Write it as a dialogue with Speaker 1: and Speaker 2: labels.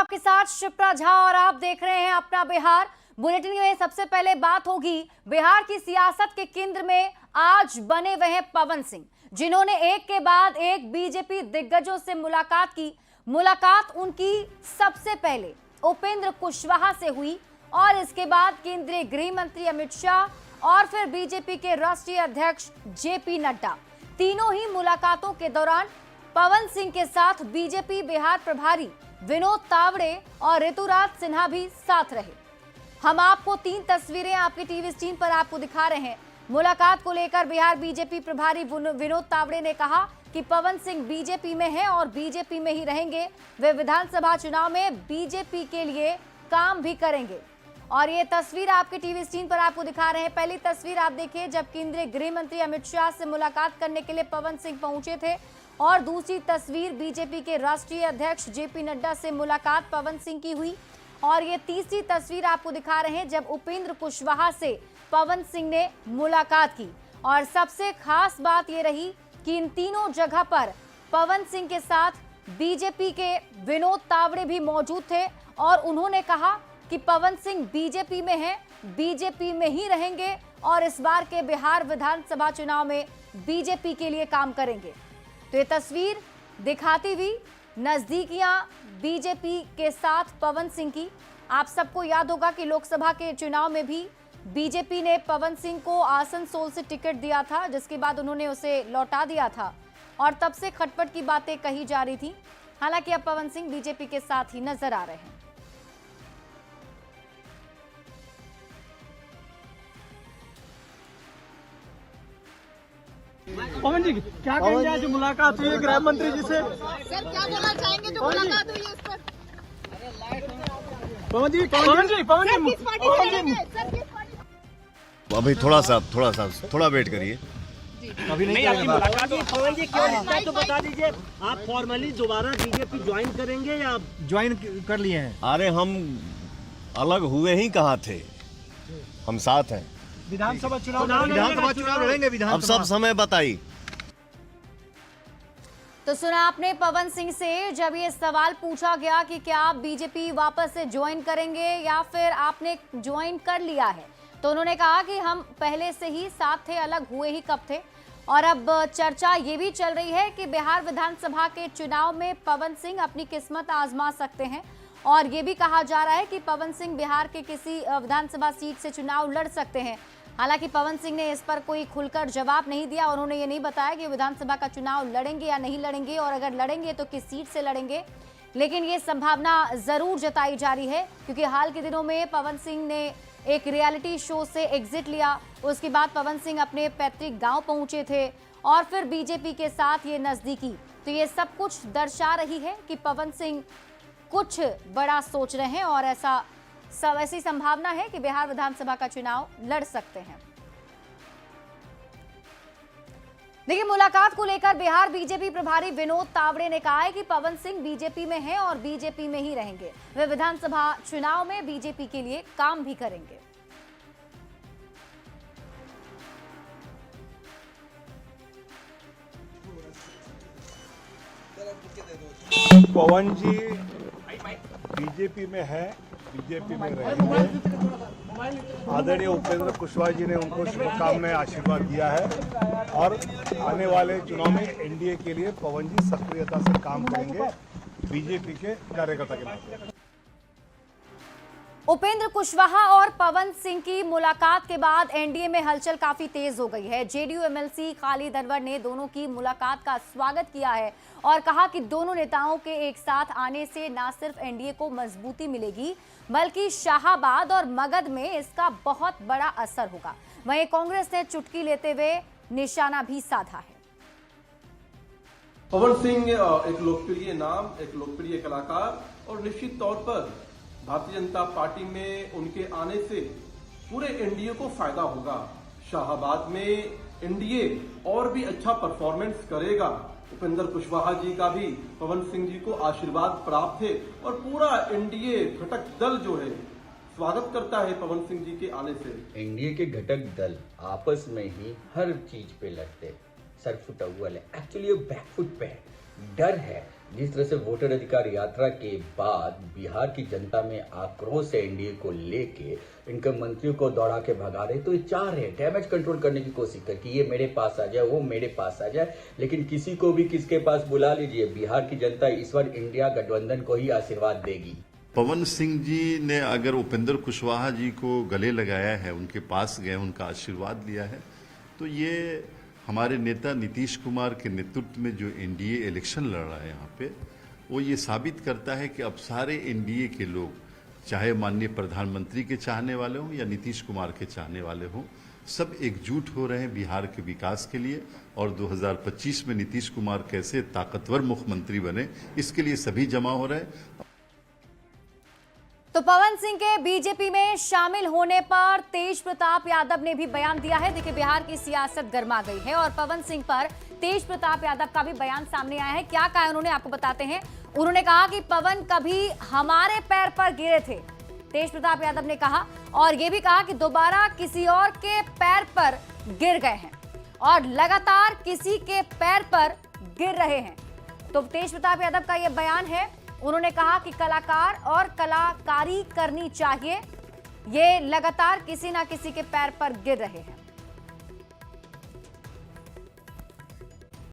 Speaker 1: आपके साथ शिप्रा झा और आप देख रहे हैं अपना बिहार। बुलेटिन में सबसे पहले बात होगी बिहार की सियासत के केंद्र में आज बने हुए हैं पवन सिंह, जिन्होंने एक के बाद एक बीजेपी दिग्गजों से मुलाकात की। मुलाकात उनकी सबसे पहले उपेंद्र कुशवाहा से हुई और इसके बाद केंद्रीय गृह मंत्री अमित शाह और फिर बीजेपी के राष्ट्रीय अध्यक्ष जेपी नड्डा। तीनों ही मुलाकातों के दौरान पवन सिंह के साथ बीजेपी बिहार प्रभारी विनोद तावड़े और ऋतुराज सिन्हा भी साथ रहे। हम आपको 3 तस्वीरें आपकी टीवी स्क्रीन पर आपको दिखा रहे हैं। मुलाकात को लेकर बिहार बीजेपी प्रभारी विनोद तावड़े ने कहा कि पवन सिंह बीजेपी में हैं और बीजेपी में ही रहेंगे। वे विधानसभा चुनाव में बीजेपी के लिए काम भी करेंगे और ये तस्वीर आपके टीवी स्क्रीन पर आपको दिखा रहे हैं। पहली तस्वीर आप देखिए जब केंद्रीय गृह मंत्री अमित शाह से मुलाकात करने के लिए पवन सिंह पहुंचे थे और दूसरी तस्वीर बीजेपी के राष्ट्रीय अध्यक्ष जेपी नड्डा से मुलाकात पवन सिंह की हुई और ये तीसरी तस्वीर आपको दिखा रहे हैं जब उपेंद्र कुशवाहा से पवन सिंह ने मुलाकात की। और सबसे खास बात ये रही कि इन तीनों जगह पर पवन सिंह के साथ बीजेपी के विनोद तावड़े भी मौजूद थे और उन्होंने कहा कि पवन सिंह बीजेपी में हैं, बीजेपी में ही रहेंगे और इस बार के बिहार विधानसभा चुनाव में बीजेपी के लिए काम करेंगे। तो ये तस्वीर दिखाती हुई नजदीकियां बीजेपी के साथ पवन सिंह की। आप सबको याद होगा कि लोकसभा के चुनाव में भी बीजेपी ने पवन सिंह को आसनसोल से टिकट दिया था, जिसके बाद उन्होंने उसे लौटा दिया था और तब से खटपट की बातें कही जा रही थी। हालांकि अब पवन सिंह बीजेपी के साथ ही नजर आ रहे हैं।
Speaker 2: पवन जी क्या कहेंगे आज मुलाकात हुई है गृह मंत्री जी से?
Speaker 3: सर क्या बोलना चाहेंगे जो मुलाकात हुई है उस पर?
Speaker 2: पवन जी
Speaker 3: किस पार्टी से रहेंगे? सर किस पार्टी?
Speaker 4: अभी थोड़ा वेट करिए।
Speaker 2: अभी नहीं आपकी मुलाकात हुई।
Speaker 5: पवन जी क्या रिश्ता है तो बता दीजिए। आप फॉर्मली दोबारा बीजेपी ज्वाइन करेंगे या
Speaker 2: ज्वाइन कर लिए हैं?
Speaker 4: अरे हम अलग हुए ही कहाँ थे, हम साथ हैं।
Speaker 2: विधानसभा चुनाव लड़ेंगे।
Speaker 4: अब सब समय बताइए।
Speaker 1: तो सुना आपने पवन सिंह से जब ये सवाल पूछा गया कि क्या आप बीजेपी वापस से ज्वाइन करेंगे या फिर आपने ज्वाइन कर लिया है, तो उन्होंने कहा कि हम पहले से ही साथ थे, अलग हुए ही कब थे। और अब चर्चा ये भी चल रही है कि बिहार विधानसभा के चुनाव में पवन सिंह अपनी किस्मत आजमा सकते हैं और ये भी कहा जा रहा है कि पवन सिंह बिहार के किसी विधानसभा सीट से चुनाव लड़ सकते हैं। हालांकि पवन सिंह ने इस पर कोई खुलकर जवाब नहीं दिया। उन्होंने ये नहीं बताया कि विधानसभा का चुनाव लड़ेंगे या नहीं लड़ेंगे और अगर लड़ेंगे तो किस सीट से लड़ेंगे, लेकिन ये संभावना जरूर जताई जा रही है क्योंकि हाल के दिनों में पवन सिंह ने एक रियलिटी शो से एग्जिट लिया। उसके बाद पवन सिंह अपने पैतृक गांव पहुंचे थे और फिर बीजेपी के साथ ये नजदीकी। तो ये सब कुछ दर्शा रही है कि पवन सिंह कुछ बड़ा सोच रहे हैं और ऐसी संभावना है कि बिहार विधानसभा का चुनाव लड़ सकते हैं। देखिए, मुलाकात को लेकर बिहार बीजेपी प्रभारी विनोद तावड़े ने कहा है कि पवन सिंह बीजेपी में हैं और बीजेपी में ही रहेंगे। वे विधानसभा चुनाव में बीजेपी के लिए काम भी करेंगे।
Speaker 6: पवन जी बीजेपी में है, बीजेपी में रहेंगे। आदरणीय उपेंद्र कुशवाहा जी ने उनको शुभकामनाएं आशीर्वाद दिया है और आने वाले चुनाव में एनडीए के लिए पवन जी सक्रियता से काम करेंगे बीजेपी के कार्यकर्ता के नाते।
Speaker 1: उपेंद्र कुशवाहा और पवन सिंह की मुलाकात के बाद एनडीए में हलचल काफी तेज हो गई है। जेडीयू एमएलसी खालिद अनवर ने दोनों की मुलाकात का स्वागत किया है और कहा कि दोनों नेताओं के एक साथ आने से न सिर्फ एनडीए को मजबूती मिलेगी बल्कि शाहाबाद और मगध में इसका बहुत बड़ा असर होगा। वहीं कांग्रेस ने चुटकी लेते हुए निशाना भी साधा है।
Speaker 7: पवन सिंह एक लोकप्रिय नाम, एक लोकप्रिय कलाकार और निश्चित तौर पर भारतीय जनता पार्टी में उनके आने से पूरे एनडीए को फायदा होगा। शाहाबाद में एनडीए और भी अच्छा परफॉर्मेंस करेगा। उपेंद्र कुशवाहा जी का भी पवन सिंह जी को आशीर्वाद प्राप्त है और पूरा एनडीए घटक दल जो है स्वागत करता है पवन सिंह जी के आने से।
Speaker 8: एनडीए के घटक दल आपस में ही हर चीज पे लड़ते, सर फुटा हुआ है, एक्चुअली बैकफुट पे है, डर है जिस तरह से वोटर अधिकार यात्रा के बाद बिहार की जनता में आक्रोश है एनडीए को लेके, इनके मंत्रियों को दौड़ा के भगा रहे, तो ये चाह रहे हैं डैमेज कंट्रोल करने की कोशिश कर कि ये मेरे पास आ जाए, वो मेरे पास आ जाए। लेकिन किसी को भी किसके पास बुला लीजिए, बिहार की जनता इस बार इंडिया गठबंधन को ही आशीर्वाद देगी।
Speaker 9: पवन सिंह जी ने अगर उपेंद्र कुशवाहा जी को गले लगाया है, उनके पास गए, उनका आशीर्वाद लिया है, तो ये हमारे नेता नीतीश कुमार के नेतृत्व में जो एनडीए इलेक्शन लड़ रहा है यहाँ पे, वो ये साबित करता है कि अब सारे एनडीए के लोग, चाहे माननीय प्रधानमंत्री के चाहने वाले हों या नीतीश कुमार के चाहने वाले हों, सब एकजुट हो रहे हैं बिहार के विकास के लिए। और 2025 में नीतीश कुमार कैसे ताकतवर मुख्यमंत्री बने, इसके लिए सभी जमा हो रहे हैं।
Speaker 1: तो पवन सिंह के बीजेपी में शामिल होने पर तेज प्रताप यादव ने भी बयान दिया है। देखिए, बिहार की सियासत गर्मा गई है और पवन सिंह पर तेज प्रताप यादव का भी बयान सामने आया है। क्या कहा उन्होंने, आपको बताते हैं। उन्होंने कहा कि पवन कभी हमारे पैर पर गिरे थे, तेज प्रताप यादव ने कहा, और यह भी कहा कि दोबारा किसी और के पैर पर गिर गए हैं और लगातार किसी के पैर पर गिर रहे हैं। तो तेज प्रताप यादव का यह बयान है। उन्होंने कहा कि कलाकार और कलाकारी करनी चाहिए, ये लगातार किसी ना किसी के पैर पर गिर रहे हैं।